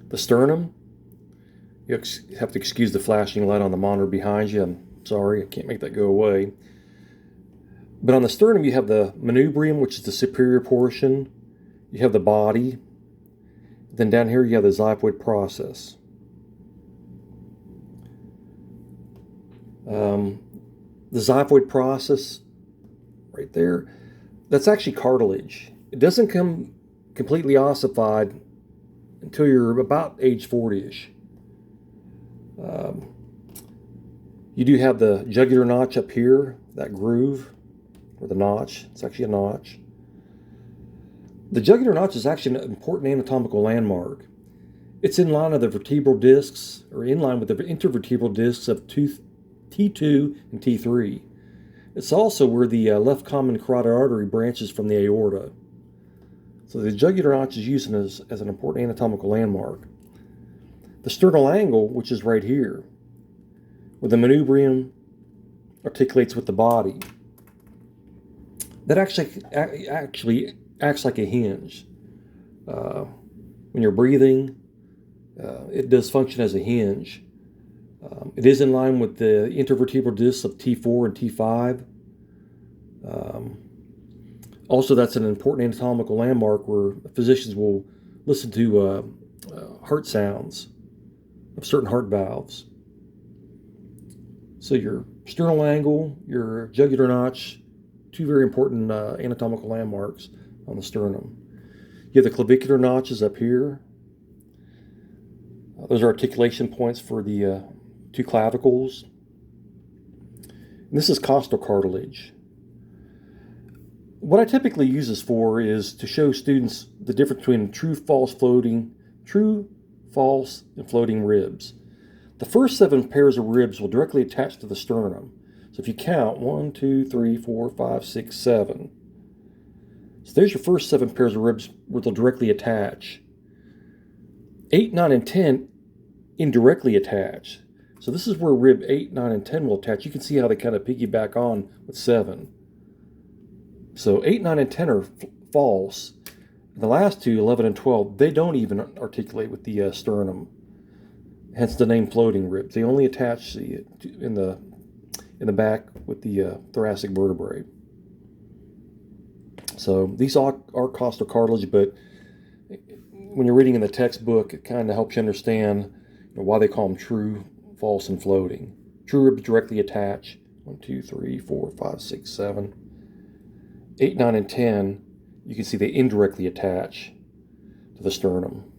The sternum, you have to excuse the flashing light on the monitor behind you. I'm sorry, I can't make that go away. But on the sternum, you have the manubrium, which is the superior portion. You have the body. Then down here, you have the xiphoid process. The xiphoid process, right there, that's actually cartilage. It doesn't come completely ossified until you're about age 40-ish. You do have the jugular notch up here, that groove, or the notch. It's actually a notch. The jugular notch is actually an important anatomical landmark. It's in line with the vertebral discs, or in line with the intervertebral discs of tooth T2 and T3. It's also where the left common carotid artery branches from the aorta. So the jugular notch is used as an important anatomical landmark. The sternal angle, which is right here, where the manubrium articulates with the body, that actually acts like a hinge. When you're breathing, it does function as a hinge. It is in line with the intervertebral discs of T4 and T5. Also, that's an important anatomical landmark where physicians will listen to heart sounds of certain heart valves. So your sternal angle, your jugular notch, two very important anatomical landmarks on the sternum. You have the clavicular notches up here. Those are articulation points for the two clavicles. And this is costal cartilage. What I typically use this for is to show students the difference between true, false, and floating ribs. The first 7 pairs of ribs will directly attach to the sternum. So if you count 1, 2, 3, 4, 5, 6, 7. So there's your first 7 pairs of ribs where they'll directly attach. 8, 9, and 10 indirectly attach. So this is where rib 8, 9, and 10 will attach. You can see how they kind of piggyback on with 7. So 8, 9, and 10 are false. And the last two, 11 and 12, they don't even articulate with the sternum. Hence the name floating ribs. They only attach in the back with the thoracic vertebrae. So these are costal cartilage, but when you're reading in the textbook, it kind of helps you understand why they call them true, false, and floating. True ribs directly attach. 1, 2, 3, 4, 5, 6, 7. 8, 9, and 10, you can see they indirectly attach to the sternum.